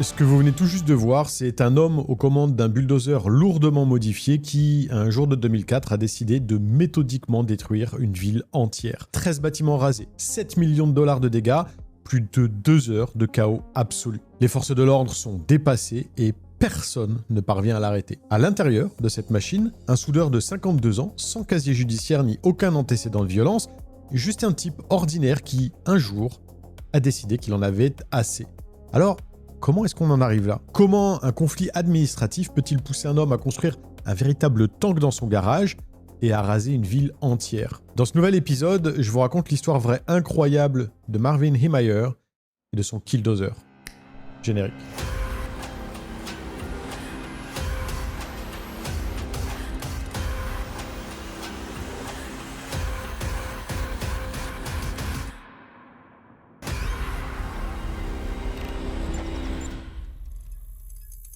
Ce que vous venez tout juste de voir, c'est un homme aux commandes d'un bulldozer lourdement modifié qui, un jour de 2004, a décidé de méthodiquement détruire une ville entière. 13 bâtiments rasés, 7 millions de dollars de dégâts, plus de 2 heures de chaos absolu. Les forces de l'ordre sont dépassées et personne ne parvient à l'arrêter. À l'intérieur de cette machine, un soudeur de 52 ans, sans casier judiciaire ni aucun antécédent de violence, juste un type ordinaire qui, un jour, a décidé qu'il en avait assez. Alors, comment est-ce qu'on en arrive là? Comment un conflit administratif peut-il pousser un homme à construire un véritable tank dans son garage et à raser une ville entière? Dans ce nouvel épisode, je vous raconte l'histoire vraie incroyable de Marvin Heemeyer et de son Killdozer. Générique.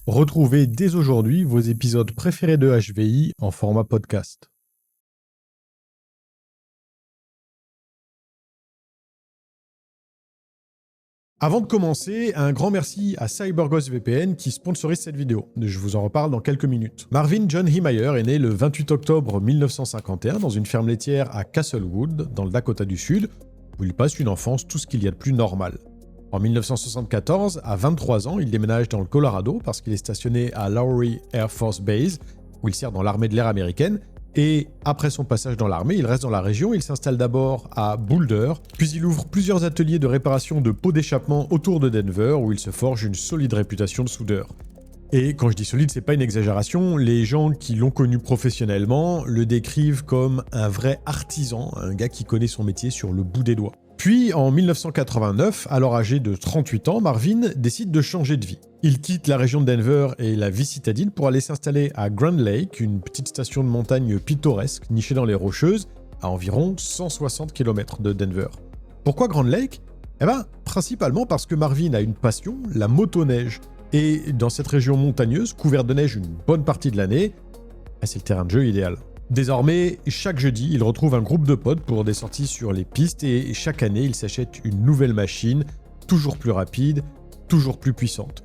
Retrouvez dès aujourd'hui vos épisodes préférés de HVI en format podcast. Avant de commencer, un grand merci à CyberGhost VPN qui sponsorise cette vidéo. Je vous en reparle dans quelques minutes. Marvin John Heemeyer est né le 28 octobre 1951 dans une ferme laitière à Castlewood, dans le Dakota du Sud, où il passe une enfance tout ce qu'il y a de plus normal. En 1974, à 23 ans, il déménage dans le Colorado parce qu'il est stationné à Lowry Air Force Base, où il sert dans l'armée de l'air américaine. Et après son passage dans l'armée, il reste dans la région. Il s'installe d'abord à Boulder, puis il ouvre plusieurs ateliers de réparation de pots d'échappement autour de Denver, où il se forge une solide réputation de soudeur. Et quand je dis solide, c'est pas une exagération, les gens qui l'ont connu professionnellement le décrivent comme un vrai artisan, un gars qui connaît son métier sur le bout des doigts. Puis, en 1989, alors âgé de 38 ans, Marvin décide de changer de vie. Il quitte la région de Denver et la vie citadine pour aller s'installer à Grand Lake, une petite station de montagne pittoresque nichée dans les Rocheuses, à environ 160 km de Denver. Pourquoi Grand Lake? Principalement parce que Marvin a une passion, la motoneige. Et dans cette région montagneuse, couverte de neige une bonne partie de l'année, c'est le terrain de jeu idéal. Désormais, chaque jeudi, il retrouve un groupe de potes pour des sorties sur les pistes et chaque année, il s'achète une nouvelle machine, toujours plus rapide, toujours plus puissante.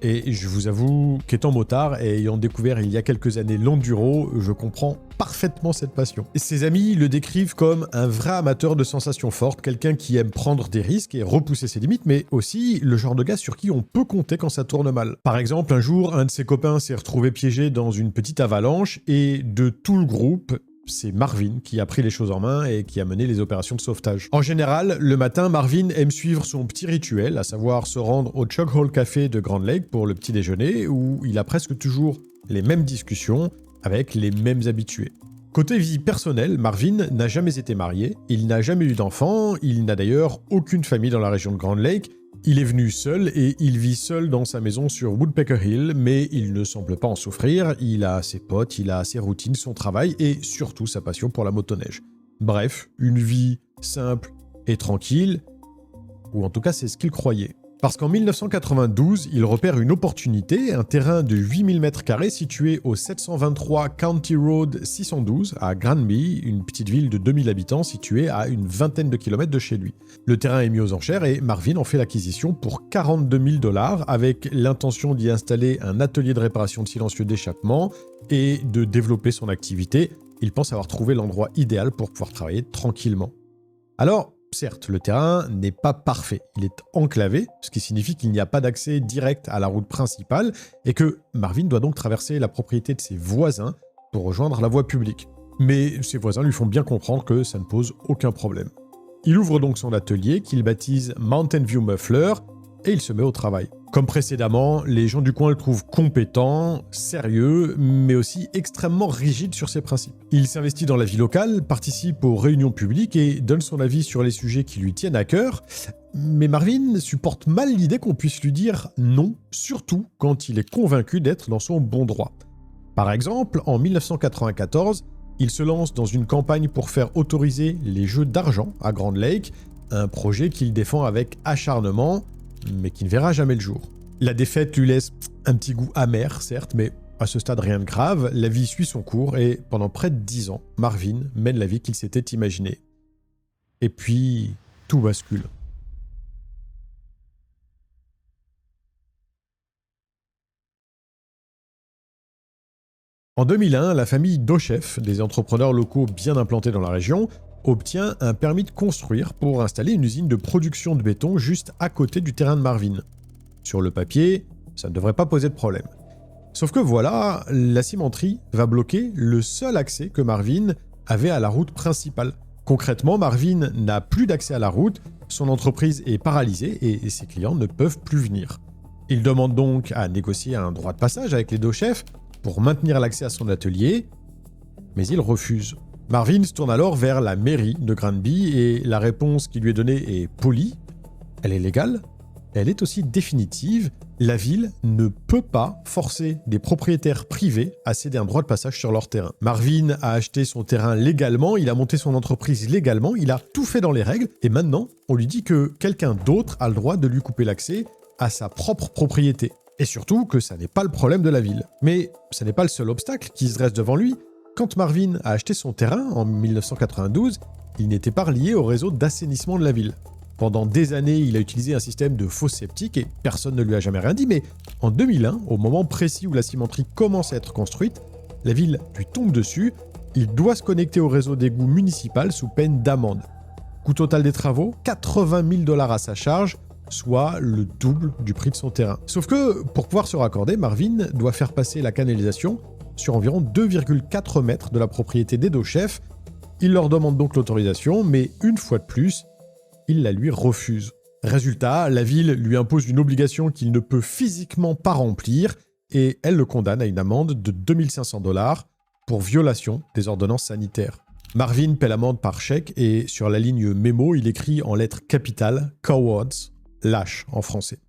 Et je vous avoue qu'étant motard et ayant découvert il y a quelques années l'enduro, je comprends parfaitement cette passion. Ses amis le décrivent comme un vrai amateur de sensations fortes, quelqu'un qui aime prendre des risques et repousser ses limites, mais aussi le genre de gars sur qui on peut compter quand ça tourne mal. Par exemple, un jour, un de ses copains s'est retrouvé piégé dans une petite avalanche et de tout le groupe, c'est Marvin qui a pris les choses en main et qui a mené les opérations de sauvetage. En général, le matin, Marvin aime suivre son petit rituel, à savoir se rendre au Chug Hall Café de Grand Lake pour le petit déjeuner, où il a presque toujours les mêmes discussions avec les mêmes habitués. Côté vie personnelle, Marvin n'a jamais été marié, il n'a jamais eu d'enfant, il n'a d'ailleurs aucune famille dans la région de Grand Lake. Il est venu seul et il vit seul dans sa maison sur Woodpecker Hill, mais il ne semble pas en souffrir, il a ses potes, il a ses routines, son travail et surtout sa passion pour la motoneige. Bref, une vie simple et tranquille, ou en tout cas c'est ce qu'il croyait. Parce qu'en 1992, il repère une opportunité, un terrain de 8000 m² situé au 723 County Road 612 à Granby, une petite ville de 2000 habitants située à une vingtaine de kilomètres de chez lui. Le terrain est mis aux enchères et Marvin en fait l'acquisition pour 42 000 $ avec l'intention d'y installer un atelier de réparation de silencieux d'échappement et de développer son activité. Il pense avoir trouvé l'endroit idéal pour pouvoir travailler tranquillement. Alors, certes, le terrain n'est pas parfait, il est enclavé, ce qui signifie qu'il n'y a pas d'accès direct à la route principale et que Marvin doit donc traverser la propriété de ses voisins pour rejoindre la voie publique. Mais ses voisins lui font bien comprendre que ça ne pose aucun problème. Il ouvre donc son atelier qu'il baptise Mountain View Muffler et il se met au travail. Comme précédemment, les gens du coin le trouvent compétent, sérieux, mais aussi extrêmement rigide sur ses principes. Il s'investit dans la vie locale, participe aux réunions publiques et donne son avis sur les sujets qui lui tiennent à cœur, mais Marvin supporte mal l'idée qu'on puisse lui dire non, surtout quand il est convaincu d'être dans son bon droit. Par exemple, en 1994, il se lance dans une campagne pour faire autoriser les jeux d'argent à Grand Lake, un projet qu'il défend avec acharnement, mais qui ne verra jamais le jour. La défaite lui laisse un petit goût amer, certes, mais à ce stade rien de grave, la vie suit son cours et pendant près de 10 ans, Marvin mène la vie qu'il s'était imaginée. Et puis, tout bascule. En 2001, la famille Dochev, des entrepreneurs locaux bien implantés dans la région, obtient un permis de construire pour installer une usine de production de béton juste à côté du terrain de Marvin. Sur le papier, ça ne devrait pas poser de problème. Sauf que voilà, la cimenterie va bloquer le seul accès que Marvin avait à la route principale. Concrètement, Marvin n'a plus d'accès à la route, son entreprise est paralysée et ses clients ne peuvent plus venir. Il demande donc à négocier un droit de passage avec les Dochev pour maintenir l'accès à son atelier, mais il refuse. Marvin se tourne alors vers la mairie de Granby et la réponse qui lui est donnée est polie. Elle est légale, elle est aussi définitive. La ville ne peut pas forcer des propriétaires privés à céder un droit de passage sur leur terrain. Marvin a acheté son terrain légalement, il a monté son entreprise légalement, il a tout fait dans les règles et maintenant on lui dit que quelqu'un d'autre a le droit de lui couper l'accès à sa propre propriété. Et surtout que ça n'est pas le problème de la ville. Mais ça n'est pas le seul obstacle qui se dresse devant lui. Quand Marvin a acheté son terrain en 1992, il n'était pas relié au réseau d'assainissement de la ville. Pendant des années, il a utilisé un système de fosse septique et personne ne lui a jamais rien dit, mais en 2001, au moment précis où la cimenterie commence à être construite, la ville lui tombe dessus, il doit se connecter au réseau d'égouts municipal sous peine d'amende. Coût total des travaux, 80 000 $ à sa charge, soit le double du prix de son terrain. Sauf que, pour pouvoir se raccorder, Marvin doit faire passer la canalisation sur environ 2,4 mètres de la propriété des Dochev. Il leur demande donc l'autorisation, mais une fois de plus, il la lui refuse. Résultat, la ville lui impose une obligation qu'il ne peut physiquement pas remplir et elle le condamne à une amende de 2 500 $ pour violation des ordonnances sanitaires. Marvin paie l'amende par chèque et sur la ligne mémo, il écrit en lettres capitales « Cowards », lâche en français.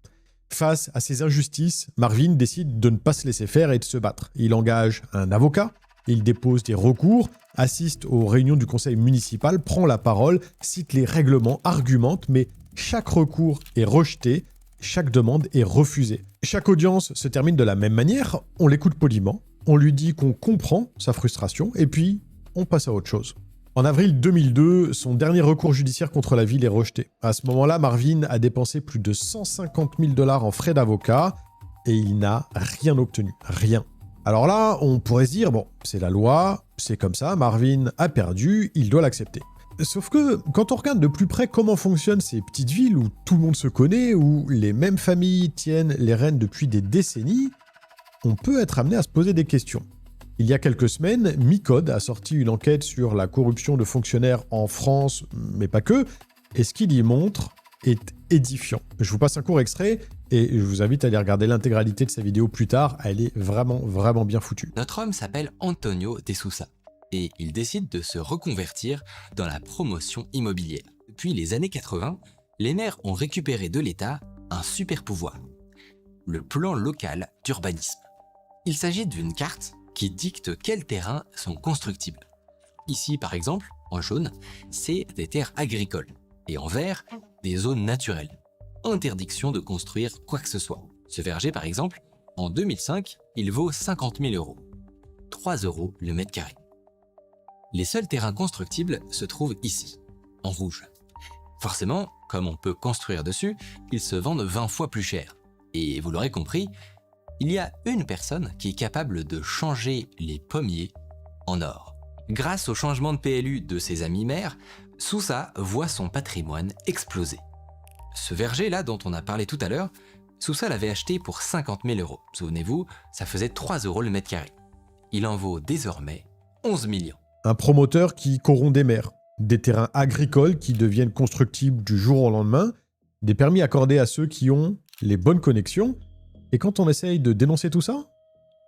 Face à ces injustices, Marvin décide de ne pas se laisser faire et de se battre. Il engage un avocat, il dépose des recours, assiste aux réunions du conseil municipal, prend la parole, cite les règlements, argumente, mais chaque recours est rejeté, chaque demande est refusée. Chaque audience se termine de la même manière, on l'écoute poliment, on lui dit qu'on comprend sa frustration, et puis on passe à autre chose. En avril 2002, son dernier recours judiciaire contre la ville est rejeté. À ce moment-là, Marvin a dépensé plus de 150 000 $ en frais d'avocat, et il n'a rien obtenu, rien. Alors là, on pourrait se dire, bon, c'est la loi, c'est comme ça, Marvin a perdu, il doit l'accepter. Sauf que, quand on regarde de plus près comment fonctionnent ces petites villes où tout le monde se connaît, où les mêmes familles tiennent les rênes depuis des décennies, on peut être amené à se poser des questions. Il y a quelques semaines, Micode a sorti une enquête sur la corruption de fonctionnaires en France, mais pas que, et ce qu'il y montre est édifiant. Je vous passe un court extrait et je vous invite à aller regarder l'intégralité de sa vidéo plus tard, elle est vraiment bien foutue. Notre homme s'appelle Antonio De Sousa et il décide de se reconvertir dans la promotion immobilière. Depuis les années 80, les maires ont récupéré de l'État un super pouvoir, le plan local d'urbanisme. Il s'agit d'une carte qui dicte quels terrains sont constructibles. Ici, par exemple, en jaune, c'est des terres agricoles et en vert, des zones naturelles. Interdiction de construire quoi que ce soit. Ce verger, par exemple, en 2005, il vaut 50 000 €. 3 € le mètre carré. Les seuls terrains constructibles se trouvent ici, en rouge. Forcément, comme on peut construire dessus, ils se vendent 20 fois plus cher. Et vous l'aurez compris, il y a une personne qui est capable de changer les pommiers en or. Grâce au changement de PLU de ses amis maires, Sousa voit son patrimoine exploser. Ce verger-là dont on a parlé tout à l'heure, Sousa l'avait acheté pour 50 000 €. Souvenez-vous, ça faisait 3 € le mètre carré. Il en vaut désormais 11 millions. Un promoteur qui corrompt des maires, des terrains agricoles qui deviennent constructibles du jour au lendemain, des permis accordés à ceux qui ont les bonnes connexions, et quand on essaye de dénoncer tout ça,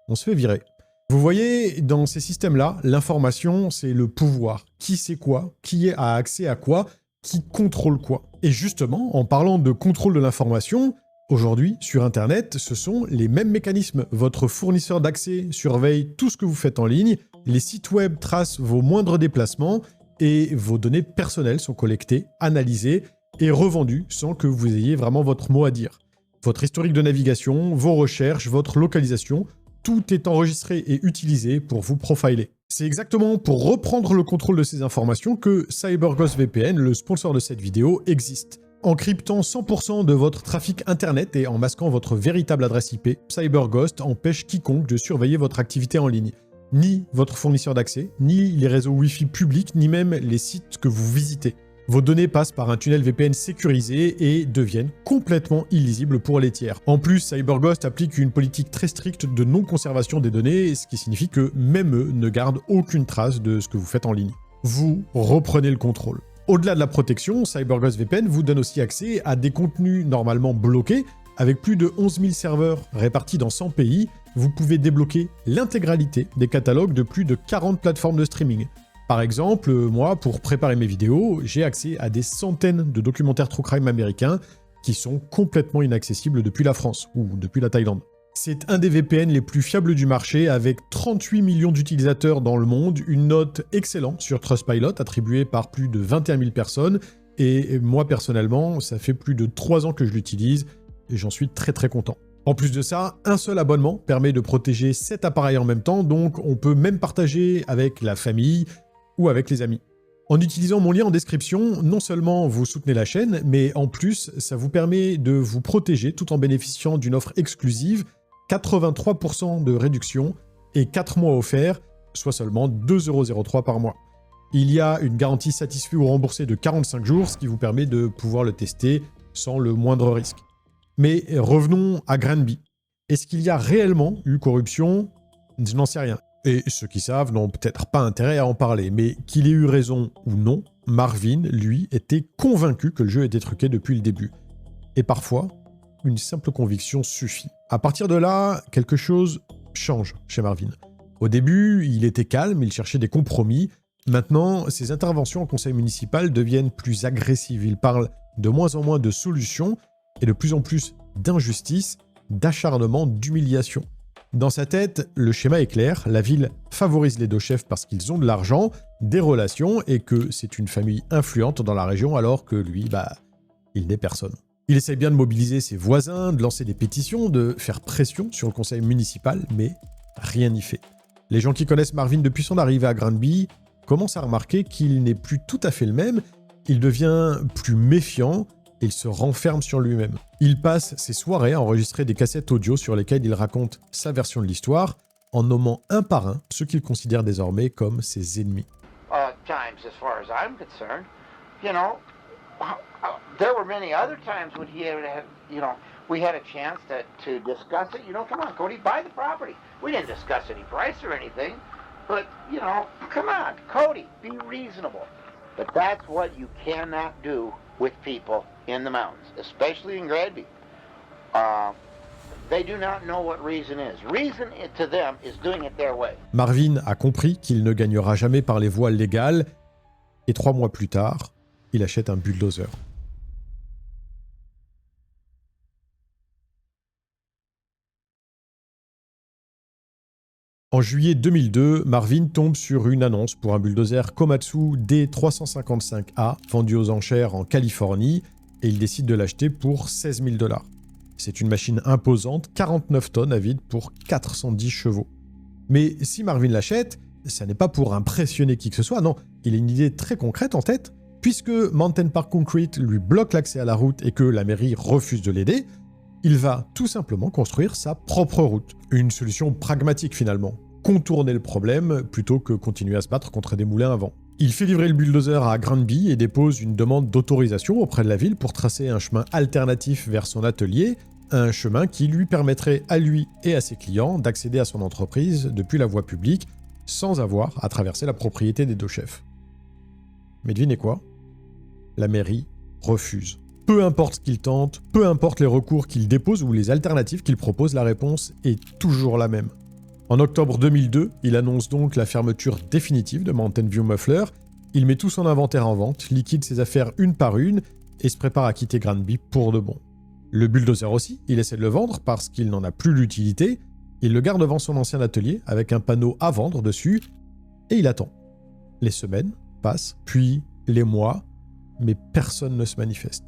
on se fait virer. Vous voyez, dans ces systèmes-là, l'information, c'est le pouvoir. Qui sait quoi, qui a accès à quoi, qui contrôle quoi. Et justement, en parlant de contrôle de l'information, aujourd'hui, sur Internet, ce sont les mêmes mécanismes. Votre fournisseur d'accès surveille tout ce que vous faites en ligne, les sites web tracent vos moindres déplacements et vos données personnelles sont collectées, analysées et revendues sans que vous ayez vraiment votre mot à dire. Votre historique de navigation, vos recherches, votre localisation, tout est enregistré et utilisé pour vous profiler. C'est exactement pour reprendre le contrôle de ces informations que CyberGhost VPN, le sponsor de cette vidéo, existe. En cryptant 100% de votre trafic internet et en masquant votre véritable adresse IP, CyberGhost empêche quiconque de surveiller votre activité en ligne. ni votre fournisseur d'accès, ni les réseaux Wi-Fi publics, ni même les sites que vous visitez. Vos données passent par un tunnel VPN sécurisé et deviennent complètement illisibles pour les tiers. En plus, CyberGhost applique une politique très stricte de non-conservation des données, ce qui signifie que même eux ne gardent aucune trace de ce que vous faites en ligne. Vous reprenez le contrôle. Au-delà de la protection, CyberGhost VPN vous donne aussi accès à des contenus normalement bloqués. Avec plus de 11 000 serveurs répartis dans 100 pays, vous pouvez débloquer l'intégralité des catalogues de plus de 40 plateformes de streaming. Par exemple, moi, pour préparer mes vidéos, j'ai accès à des centaines de documentaires true crime américains qui sont complètement inaccessibles depuis la France ou depuis la Thaïlande. C'est un des VPN les plus fiables du marché, avec 38 millions d'utilisateurs dans le monde, une note excellente sur Trustpilot, attribuée par plus de 21 000 personnes, et moi personnellement, ça fait plus de 3 ans que je l'utilise, et j'en suis très très content. En plus de ça, un seul abonnement permet de protéger 7 appareils en même temps, donc on peut même partager avec la famille ou avec les amis. En utilisant mon lien en description, non seulement vous soutenez la chaîne, mais en plus, ça vous permet de vous protéger tout en bénéficiant d'une offre exclusive, 83% de réduction et 4 mois offerts, soit seulement 2,03 € par mois. Il y a une garantie satisfait ou remboursée de 45 jours, ce qui vous permet de pouvoir le tester sans le moindre risque. Mais revenons à Granby. Est-ce qu'il y a réellement eu corruption? Je n'en sais rien. Et ceux qui savent n'ont peut-être pas intérêt à en parler, mais qu'il ait eu raison ou non, Marvin, lui, était convaincu que le jeu était truqué depuis le début. Et parfois, une simple conviction suffit. À partir de là, quelque chose change chez Marvin. Au début, il était calme, il cherchait des compromis. Maintenant, ses interventions au conseil municipal deviennent plus agressives. Il parle de moins en moins de solutions et de plus en plus d'injustice, d'acharnement, d'humiliation. Dans sa tête, le schéma est clair, la ville favorise les deux chefs parce qu'ils ont de l'argent, des relations, et que c'est une famille influente dans la région alors que lui, il n'est personne. Il essaie bien de mobiliser ses voisins, de lancer des pétitions, de faire pression sur le conseil municipal, mais rien n'y fait. Les gens qui connaissent Marvin depuis son arrivée à Granby commencent à remarquer qu'il n'est plus tout à fait le même, il devient plus méfiant, et il se renferme sur lui-même. Il passe ses soirées à enregistrer des cassettes audio sur lesquelles il raconte sa version de l'histoire, en nommant un par un ceux qu'il considère désormais comme ses ennemis. Times, as far as I'm concerned, you know, there were many other times when he had, you know, we had a chance to discuss it. You know, come on, Cody, buy the property. We didn't discuss any price or anything, but, you know, come on, Cody, be reasonable. But that's what you cannot do with people in the mountains, especially in Granby. They do not know what reason is. Reason to them is doing it their way. Marvin a compris qu'il ne gagnera jamais par les voies légales, et 3 mois plus tard, il achète un bulldozer. En juillet 2002, Marvin tombe sur une annonce pour un bulldozer Komatsu D355A vendu aux enchères en Californie et il décide de l'acheter pour 16 000 $. C'est une machine imposante, 49 tonnes à vide pour 410 chevaux. Mais si Marvin l'achète, ça n'est pas pour impressionner qui que ce soit, non, il a une idée très concrète en tête. Puisque Mountain Park Concrete lui bloque l'accès à la route et que la mairie refuse de l'aider, il va tout simplement construire sa propre route. Une solution pragmatique finalement. Contourner le problème plutôt que continuer à se battre contre des moulins à vent. Il fait livrer le bulldozer à Granby et dépose une demande d'autorisation auprès de la ville pour tracer un chemin alternatif vers son atelier, un chemin qui lui permettrait à lui et à ses clients d'accéder à son entreprise depuis la voie publique sans avoir à traverser la propriété des deux chefs. Mais devinez quoi ? La mairie refuse. Peu importe ce qu'il tente, peu importe les recours qu'il dépose ou les alternatives qu'il propose, la réponse est toujours la même. En octobre 2002, il annonce donc la fermeture définitive de Mountain View Muffler, il met tout son inventaire en vente, liquide ses affaires une par une et se prépare à quitter Granby pour de bon. Le bulldozer aussi, il essaie de le vendre parce qu'il n'en a plus l'utilité, il le garde devant son ancien atelier avec un panneau à vendre dessus et il attend. Les semaines passent, puis les mois, mais personne ne se manifeste.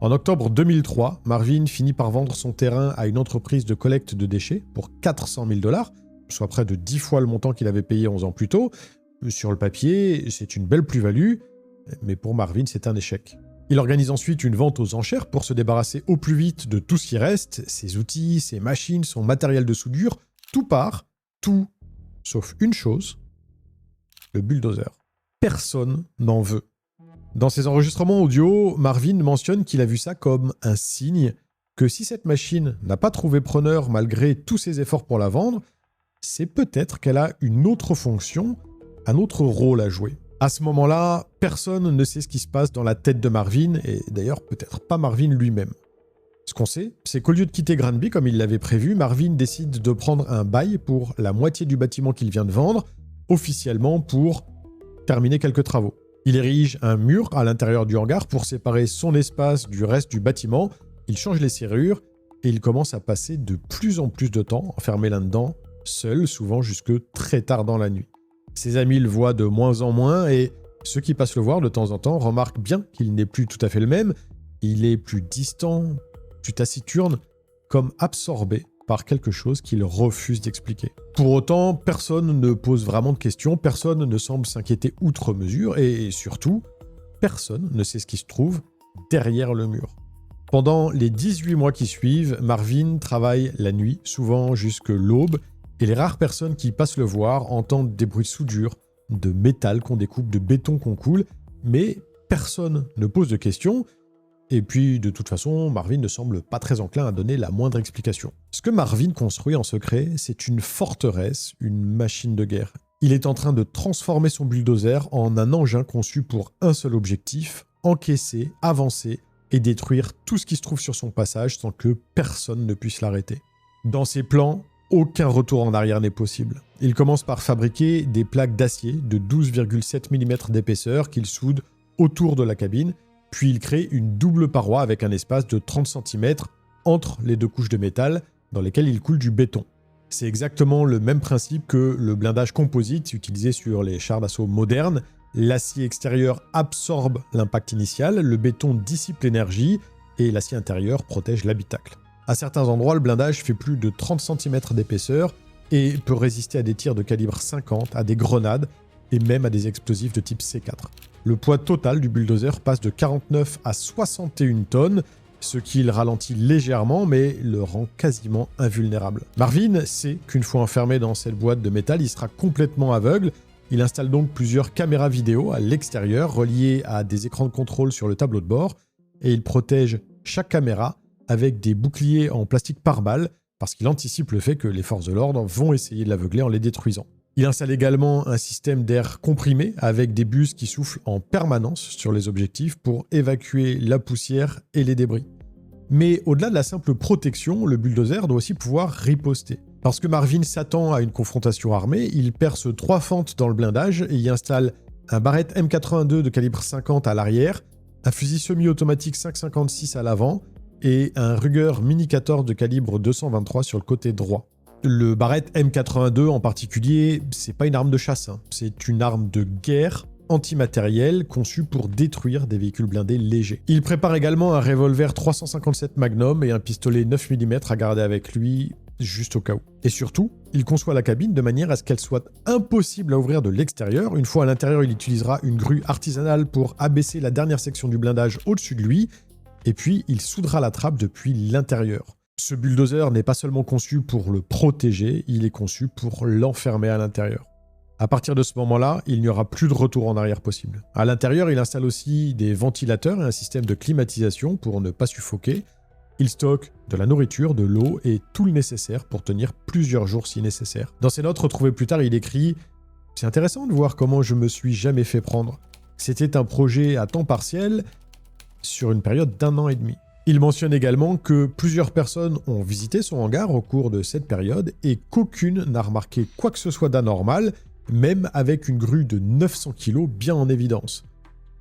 En octobre 2003, Marvin finit par vendre son terrain à une entreprise de collecte de déchets pour 400 000 $, soit près de 10 fois le montant qu'il avait payé 11 ans plus tôt. Sur le papier, c'est une belle plus-value, mais pour Marvin, c'est un échec. Il organise ensuite une vente aux enchères pour se débarrasser au plus vite de tout ce qui reste, ses outils, ses machines, son matériel de soudure, tout part, tout, sauf une chose, le bulldozer. Personne n'en veut. Dans ses enregistrements audio, Marvin mentionne qu'il a vu ça comme un signe que si cette machine n'a pas trouvé preneur malgré tous ses efforts pour la vendre, c'est peut-être qu'elle a une autre fonction, un autre rôle à jouer. À ce moment-là, personne ne sait ce qui se passe dans la tête de Marvin, et d'ailleurs peut-être pas Marvin lui-même. Ce qu'on sait, c'est qu'au lieu de quitter Granby comme il l'avait prévu, Marvin décide de prendre un bail pour la moitié du bâtiment qu'il vient de vendre, officiellement pour terminer quelques travaux. Il érige un mur à l'intérieur du hangar pour séparer son espace du reste du bâtiment, il change les serrures et il commence à passer de plus en plus de temps enfermé là-dedans, seul, souvent jusque très tard dans la nuit. Ses amis le voient de moins en moins et ceux qui passent le voir de temps en temps remarquent bien qu'il n'est plus tout à fait le même, il est plus distant, plus taciturne, comme absorbé par quelque chose qu'il refuse d'expliquer. Pour autant, personne ne pose vraiment de questions, personne ne semble s'inquiéter outre mesure et surtout, personne ne sait ce qui se trouve derrière le mur. Pendant les 18 mois qui suivent, Marvin travaille la nuit, souvent jusque l'aube, et les rares personnes qui passent le voir entendent des bruits de soudure, de métal qu'on découpe, de béton qu'on coule, mais personne ne pose de questions, et puis de toute façon, Marvin ne semble pas très enclin à donner la moindre explication. Ce que Marvin construit en secret, c'est une forteresse, une machine de guerre. Il est en train de transformer son bulldozer en un engin conçu pour un seul objectif, encaisser, avancer, et détruire tout ce qui se trouve sur son passage sans que personne ne puisse l'arrêter. Dans ses plans, aucun retour en arrière n'est possible. Il commence par fabriquer des plaques d'acier de 12,7 mm d'épaisseur qu'il soude autour de la cabine, puis il crée une double paroi avec un espace de 30 cm entre les deux couches de métal dans lesquelles il coule du béton. C'est exactement le même principe que le blindage composite utilisé sur les chars d'assaut modernes. L'acier extérieur absorbe l'impact initial, le béton dissipe l'énergie et l'acier intérieur protège l'habitacle. À certains endroits, le blindage fait plus de 30 cm d'épaisseur et peut résister à des tirs de calibre 50, à des grenades et même à des explosifs de type C4. Le poids total du bulldozer passe de 49 à 61 tonnes, ce qui le ralentit légèrement mais le rend quasiment invulnérable. Marvin sait qu'une fois enfermé dans cette boîte de métal, il sera complètement aveugle. Il installe donc plusieurs caméras vidéo à l'extérieur reliées à des écrans de contrôle sur le tableau de bord et il protège chaque caméra avec des boucliers en plastique pare-balles parce qu'il anticipe le fait que les forces de l'ordre vont essayer de l'aveugler en les détruisant. Il installe également un système d'air comprimé avec des buses qui soufflent en permanence sur les objectifs pour évacuer la poussière et les débris. Mais au-delà de la simple protection, le bulldozer doit aussi pouvoir riposter. Parce que Marvin s'attend à une confrontation armée, il perce 3 fentes dans le blindage et y installe un Barrett M82 de calibre 50 à l'arrière, un fusil semi-automatique 5,56 à l'avant et un Ruger Mini 14 de calibre 223 sur le côté droit. Le Barrett M82 en particulier, c'est pas une arme de chasse, c'est une arme de guerre antimatérielle conçue pour détruire des véhicules blindés légers. Il prépare également un revolver 357 Magnum et un pistolet 9 mm à garder avec lui juste au cas où. Et surtout, il conçoit la cabine de manière à ce qu'elle soit impossible à ouvrir de l'extérieur. Une fois à l'intérieur, il utilisera une grue artisanale pour abaisser la dernière section du blindage au-dessus de lui, et puis il soudera la trappe depuis l'intérieur. Ce bulldozer n'est pas seulement conçu pour le protéger, il est conçu pour l'enfermer à l'intérieur. À partir de ce moment-là, il n'y aura plus de retour en arrière possible. À l'intérieur, il installe aussi des ventilateurs et un système de climatisation pour ne pas suffoquer. Il stocke de la nourriture, de l'eau et tout le nécessaire pour tenir plusieurs jours si nécessaire. Dans ses notes retrouvées plus tard, il écrit « C'est intéressant de voir comment je me suis jamais fait prendre. C'était un projet à temps partiel sur une période d'1 an et demi. » Il mentionne également que plusieurs personnes ont visité son hangar au cours de cette période et qu'aucune n'a remarqué quoi que ce soit d'anormal, même avec une grue de 900 kg bien en évidence.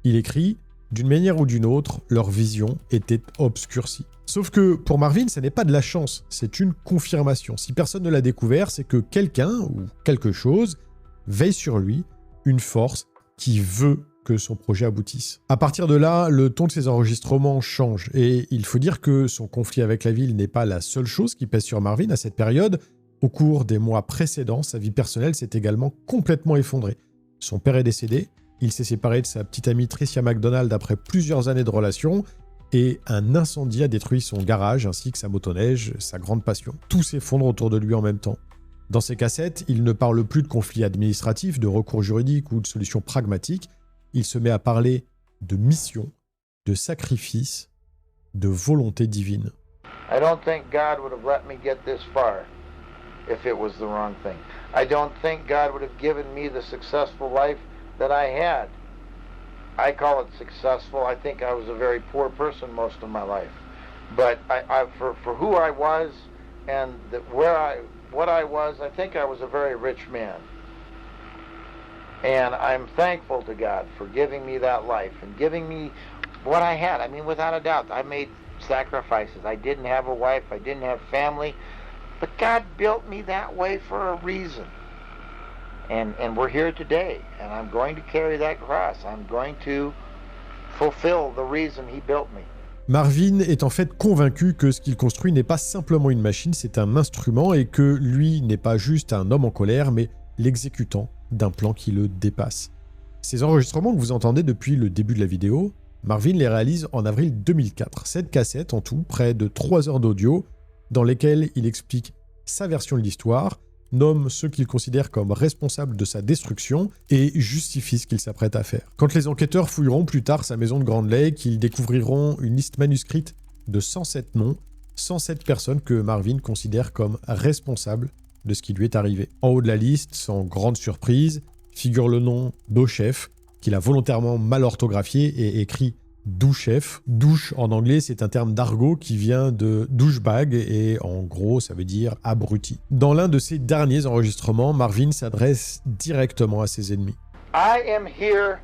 Il écrit « D'une manière ou d'une autre, leur vision était obscurcie. » Sauf que pour Marvin, ce n'est pas de la chance, c'est une confirmation. Si personne ne l'a découvert, c'est que quelqu'un ou quelque chose veille sur lui, une force qui veut que son projet aboutisse. À partir de là, le ton de ses enregistrements change et il faut dire que son conflit avec la ville n'est pas la seule chose qui pèse sur Marvin à cette période. Au cours des mois précédents, sa vie personnelle s'est également complètement effondrée. Son père est décédé, il s'est séparé de sa petite amie Tricia McDonald après plusieurs années de relation et un incendie a détruit son garage ainsi que sa motoneige, sa grande passion. Tout s'effondre autour de lui en même temps. Dans ces cassettes, il ne parle plus de conflits administratifs, de recours juridiques ou de solutions pragmatiques. Il se met à parler de mission, de sacrifice, de volonté divine. I don't think God would have let me get this far if it was the wrong thing. I don't think God would have given me the successful life that I had. I call it successful. I think I was a very poor person most of my life. But for who I was and what I was, I think I was a very rich man. And I'm thankful to God for giving me that life and giving me what I had. I mean, without a doubt, I made sacrifices. I didn't have a wife. I didn't have family. But God built me that way for a reason. And we're here today. And I'm going to carry that cross. I'm going to fulfill the reason He built me. Marvin est en fait convaincu que ce qu'il construit n'est pas simplement une machine, c'est un instrument et que lui n'est pas juste un homme en colère, mais l'exécutant d'un plan qui le dépasse. Ces enregistrements que vous entendez depuis le début de la vidéo, Marvin les réalise en avril 2004. 7 cassettes en tout, près de 3 heures d'audio, dans lesquelles il explique sa version de l'histoire, nomme ceux qu'il considère comme responsables de sa destruction et justifie ce qu'il s'apprête à faire. Quand les enquêteurs fouilleront plus tard sa maison de Grand Lake, ils découvriront une liste manuscrite de 107 noms, 107 personnes que Marvin considère comme responsables de ce qui lui est arrivé. En haut de la liste, sans grande surprise, figure le nom d'Ochef, qu'il a volontairement mal orthographié et écrit douchef. Douche en anglais, c'est un terme d'argot qui vient de douchebag et en gros, ça veut dire abruti. Dans l'un de ses derniers enregistrements, Marvin s'adresse directement à ses ennemis. I am here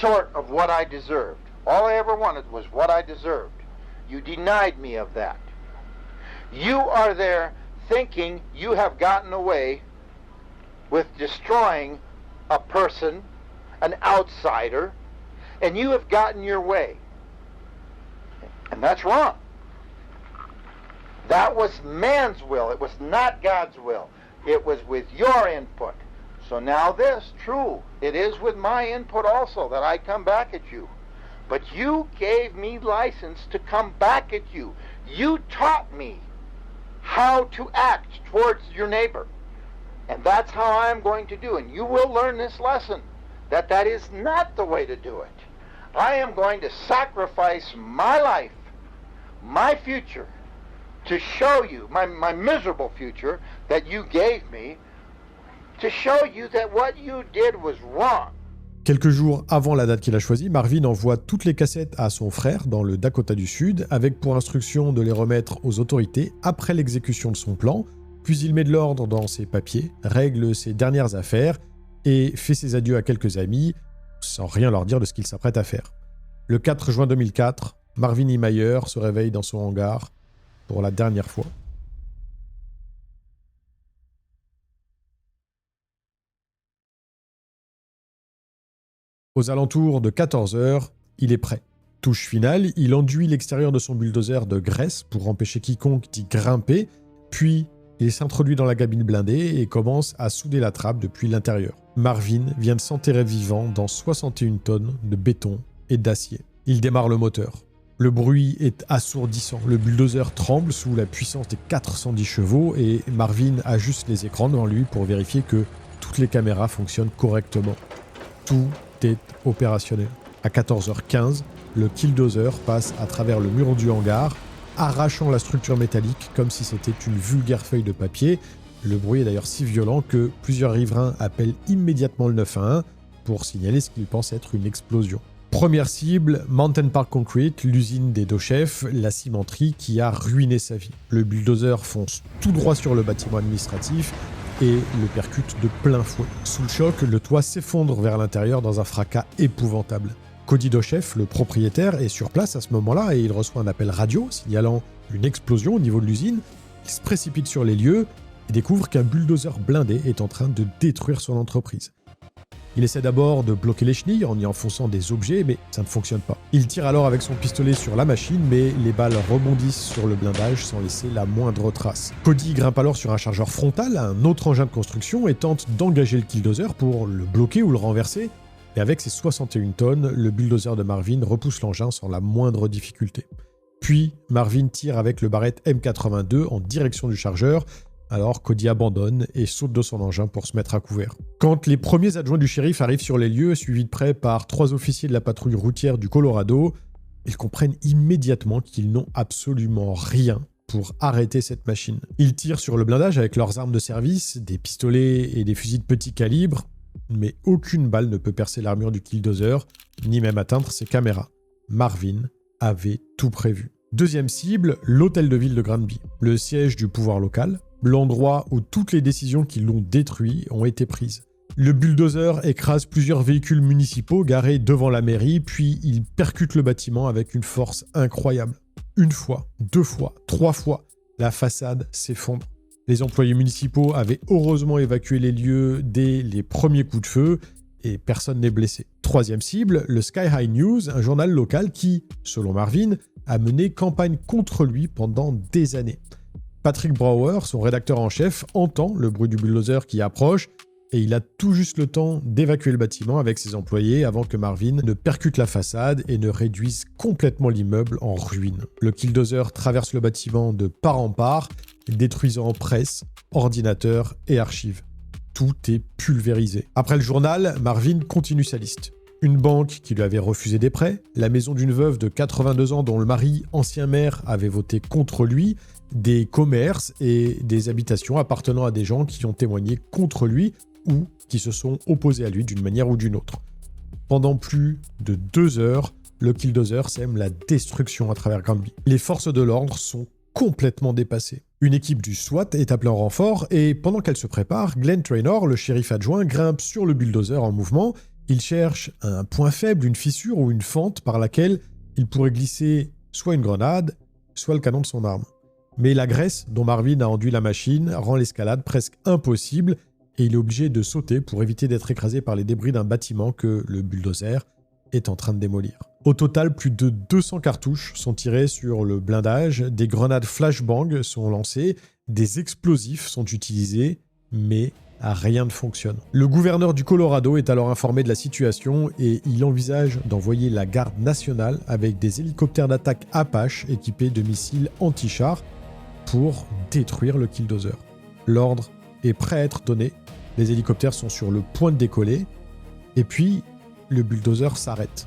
short of what I deserved. All I ever wanted was what I deserved. You denied me of that. You are there thinking you have gotten away with destroying a person, an outsider, and you have gotten your way. And that's wrong. That was man's will. It was not God's will. It was with your input. So now this, true, it is with my input also that I come back at you. But you gave me license to come back at you. You taught me how to act towards your neighbor. And that's how I'm going to do. And you will learn this lesson, that is not the way to do it. I am going to sacrifice my life, my future, to show you, my miserable future that you gave me, to show you that what you did was wrong. Quelques jours avant la date qu'il a choisie, Marvin envoie toutes les cassettes à son frère dans le Dakota du Sud, avec pour instruction de les remettre aux autorités après l'exécution de son plan, puis il met de l'ordre dans ses papiers, règle ses dernières affaires et fait ses adieux à quelques amis, sans rien leur dire de ce qu'il s'apprête à faire. Le 4 juin 2004, Marvin Himayer se réveille dans son hangar pour la dernière fois. Aux alentours de 14h, il est prêt. Touche finale, il enduit l'extérieur de son bulldozer de graisse pour empêcher quiconque d'y grimper, puis il s'introduit dans la cabine blindée et commence à souder la trappe depuis l'intérieur. Marvin vient de s'enterrer vivant dans 61 tonnes de béton et d'acier. Il démarre le moteur. Le bruit est assourdissant. Le bulldozer tremble sous la puissance des 410 chevaux et Marvin ajuste les écrans devant lui pour vérifier que toutes les caméras fonctionnent correctement. Tout est opérationnel. À 14h15, le killdozer passe à travers le mur du hangar, arrachant la structure métallique comme si c'était une vulgaire feuille de papier. Le bruit est d'ailleurs si violent que plusieurs riverains appellent immédiatement le 911 pour signaler ce qu'ils pensent être une explosion. Première cible, Mountain Park Concrete, l'usine des Dochef, la cimenterie qui a ruiné sa vie. Le bulldozer fonce tout droit sur le bâtiment administratif et le percute de plein fouet. Sous le choc, le toit s'effondre vers l'intérieur dans un fracas épouvantable. Cody Dochef, le propriétaire, est sur place à ce moment-là et il reçoit un appel radio signalant une explosion au niveau de l'usine. Il se précipite sur les lieux et découvre qu'un bulldozer blindé est en train de détruire son entreprise. Il essaie d'abord de bloquer les chenilles en y enfonçant des objets, mais ça ne fonctionne pas. Il tire alors avec son pistolet sur la machine, mais les balles rebondissent sur le blindage sans laisser la moindre trace. Cody grimpe alors sur un chargeur frontal, un autre engin de construction, et tente d'engager le killdozer pour le bloquer ou le renverser. Et avec ses 61 tonnes, le bulldozer de Marvin repousse l'engin sans la moindre difficulté. Puis, Marvin tire avec le Barrett M82 en direction du chargeur, alors Cody abandonne et saute de son engin pour se mettre à couvert. Quand les premiers adjoints du shérif arrivent sur les lieux, suivis de près par 3 officiers de la patrouille routière du Colorado, ils comprennent immédiatement qu'ils n'ont absolument rien pour arrêter cette machine. Ils tirent sur le blindage avec leurs armes de service, des pistolets et des fusils de petit calibre, mais aucune balle ne peut percer l'armure du Killdozer, ni même atteindre ses caméras. Marvin avait tout prévu. Deuxième cible, l'hôtel de ville de Granby, le siège du pouvoir local, l'endroit où toutes les décisions qui l'ont détruit ont été prises. Le bulldozer écrase plusieurs véhicules municipaux garés devant la mairie, puis il percute le bâtiment avec une force incroyable. 1 fois, 2 fois, 3 fois, la façade s'effondre. Les employés municipaux avaient heureusement évacué les lieux dès les premiers coups de feu et personne n'est blessé. Troisième cible, le Sky High News, un journal local qui, selon Marvin, a mené campagne contre lui pendant des années. Patrick Brower, son rédacteur en chef, entend le bruit du bulldozer qui approche et il a tout juste le temps d'évacuer le bâtiment avec ses employés avant que Marvin ne percute la façade et ne réduise complètement l'immeuble en ruine. Le Killdozer traverse le bâtiment de part en part, détruisant presse, ordinateur et archives. Tout est pulvérisé. Après le journal, Marvin continue sa liste. Une banque qui lui avait refusé des prêts, la maison d'une veuve de 82 ans dont le mari, ancien maire, avait voté contre lui, des commerces et des habitations appartenant à des gens qui ont témoigné contre lui ou qui se sont opposés à lui d'une manière ou d'une autre. Pendant plus de 2 heures, le Killdozer sème la destruction à travers Granby. Les forces de l'ordre sont complètement dépassées. Une équipe du SWAT est appelée en renfort et pendant qu'elle se prépare, Glenn Trainor, le shérif adjoint, grimpe sur le bulldozer en mouvement. Il cherche un point faible, une fissure ou une fente par laquelle il pourrait glisser soit une grenade, soit le canon de son arme. Mais la graisse dont Marvin a enduit la machine rend l'escalade presque impossible et il est obligé de sauter pour éviter d'être écrasé par les débris d'un bâtiment que le bulldozer est en train de démolir. Au total, plus de 200 cartouches sont tirées sur le blindage, des grenades flashbang sont lancées, des explosifs sont utilisés, mais rien ne fonctionne. Le gouverneur du Colorado est alors informé de la situation et il envisage d'envoyer la garde nationale avec des hélicoptères d'attaque Apache équipés de missiles anti-chars pour détruire le Killdozer. L'ordre est prêt à être donné, les hélicoptères sont sur le point de décoller, et puis le bulldozer s'arrête.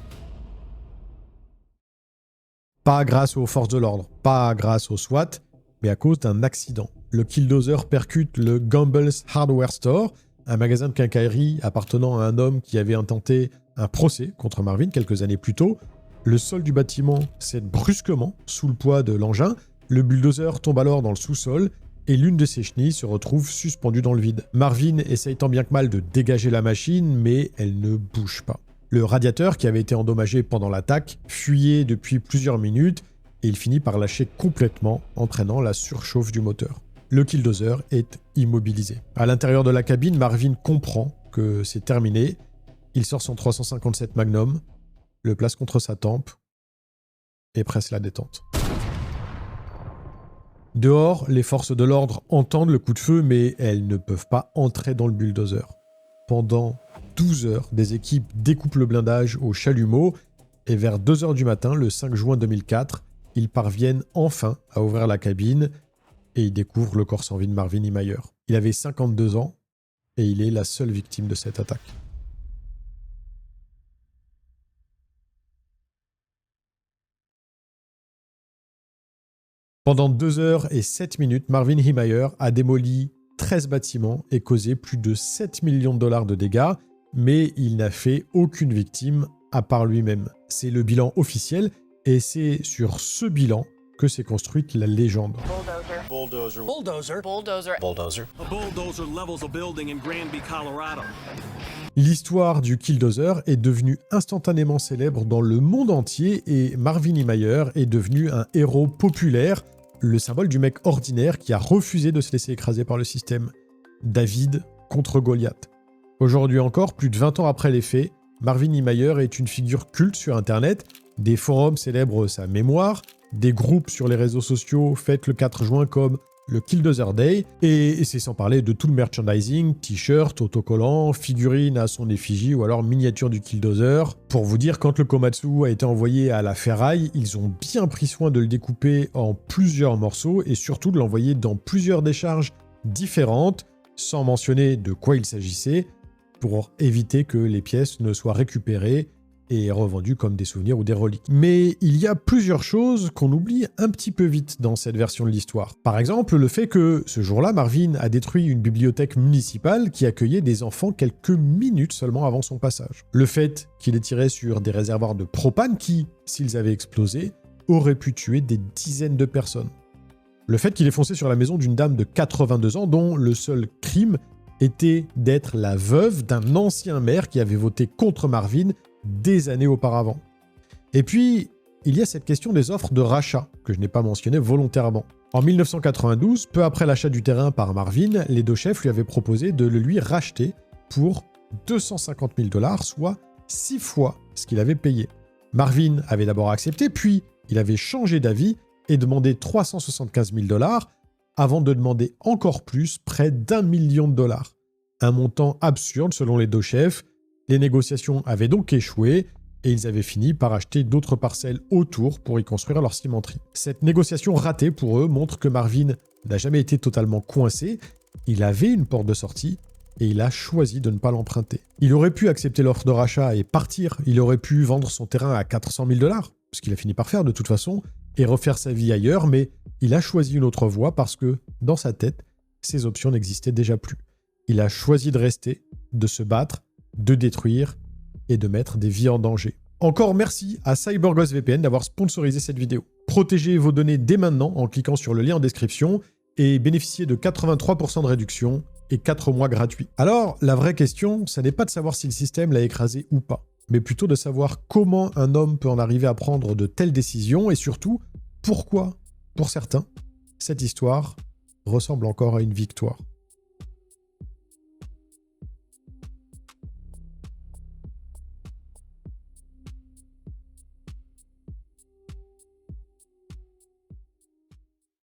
Pas grâce aux forces de l'ordre, pas grâce au SWAT, mais à cause d'un accident. Le Killdozer percute le Gamble's Hardware Store, un magasin de quincaillerie appartenant à un homme qui avait intenté un procès contre Marvin quelques années plus tôt. Le sol du bâtiment cède brusquement sous le poids de l'engin, le bulldozer tombe alors dans le sous-sol et l'une de ses chenilles se retrouve suspendue dans le vide. Marvin essaye tant bien que mal de dégager la machine, mais elle ne bouge pas. Le radiateur, qui avait été endommagé pendant l'attaque, fuyait depuis plusieurs minutes et il finit par lâcher complètement, entraînant la surchauffe du moteur. Le Killdozer est immobilisé. À l'intérieur de la cabine, Marvin comprend que c'est terminé. Il sort son 357 Magnum, le place contre sa tempe et presse la détente. Dehors, les forces de l'ordre entendent le coup de feu, mais elles ne peuvent pas entrer dans le bulldozer. Pendant 12 heures, des équipes découpent le blindage au chalumeau et vers 2 heures du matin, le 5 juin 2004, ils parviennent enfin à ouvrir la cabine et ils découvrent le corps sans vie de Marvin Himayer. Il avait 52 ans et il est la seule victime de cette attaque. Pendant 2 heures et 7 minutes, Marvin Himayer a démoli 13 bâtiments et causé plus de 7 millions de dollars de dégâts, mais il n'a fait aucune victime à part lui-même. C'est le bilan officiel et c'est sur ce bilan que s'est construite la légende. Bulldozer. Bulldozer. Bulldozer. Bulldozer. A bulldozer levels a building in Granby, Colorado. L'histoire du Killdozer est devenue instantanément célèbre dans le monde entier et Marvin Himayer est devenu un héros populaire, le symbole du mec ordinaire qui a refusé de se laisser écraser par le système. David contre Goliath. Aujourd'hui encore, plus de 20 ans après les faits, Marvin Himayer est une figure culte sur Internet. Des forums célèbrent sa mémoire, des groupes sur les réseaux sociaux fêtent le 4 juin comme le Killdozer Day, et c'est sans parler de tout le merchandising, t-shirts, autocollants, figurines à son effigie ou alors miniatures du Killdozer. Pour vous dire, quand le Komatsu a été envoyé à la ferraille, ils ont bien pris soin de le découper en plusieurs morceaux et surtout de l'envoyer dans plusieurs décharges différentes, sans mentionner de quoi il s'agissait, pour éviter que les pièces ne soient récupérées et revendues comme des souvenirs ou des reliques. Mais il y a plusieurs choses qu'on oublie un petit peu vite dans cette version de l'histoire. Par exemple, le fait que ce jour-là, Marvin a détruit une bibliothèque municipale qui accueillait des enfants quelques minutes seulement avant son passage. Le fait qu'il ait tiré sur des réservoirs de propane qui, s'ils avaient explosé, auraient pu tuer des dizaines de personnes. Le fait qu'il ait foncé sur la maison d'une dame de 82 ans dont le seul crime était d'être la veuve d'un ancien maire qui avait voté contre Marvin des années auparavant. Et puis, il y a cette question des offres de rachat, que je n'ai pas mentionné volontairement. En 1992, peu après l'achat du terrain par Marvin, les deux chefs lui avaient proposé de le lui racheter pour 250 000 $, soit 6 fois ce qu'il avait payé. Marvin avait d'abord accepté, puis il avait changé d'avis et demandé 375 000 $, avant de demander encore plus, près d'1 million de $. Un montant absurde selon les deux chefs. Les négociations avaient donc échoué et ils avaient fini par acheter d'autres parcelles autour pour y construire leur cimenterie. Cette négociation ratée pour eux montre que Marvin n'a jamais été totalement coincé, il avait une porte de sortie et il a choisi de ne pas l'emprunter. Il aurait pu accepter l'offre de rachat et partir, il aurait pu vendre son terrain à 400 000 $, ce qu'il a fini par faire de toute façon, et refaire sa vie ailleurs, mais il a choisi une autre voie parce que, dans sa tête, ces options n'existaient déjà plus. Il a choisi de rester, de se battre, de détruire et de mettre des vies en danger. Encore merci à CyberGhost VPN d'avoir sponsorisé cette vidéo. Protégez vos données dès maintenant en cliquant sur le lien en description et bénéficiez de 83% de réduction et 4 mois gratuits. Alors, la vraie question, ça n'est pas de savoir si le système l'a écrasé ou pas, mais plutôt de savoir comment un homme peut en arriver à prendre de telles décisions et surtout, pourquoi, pour certains, cette histoire ressemble encore à une victoire.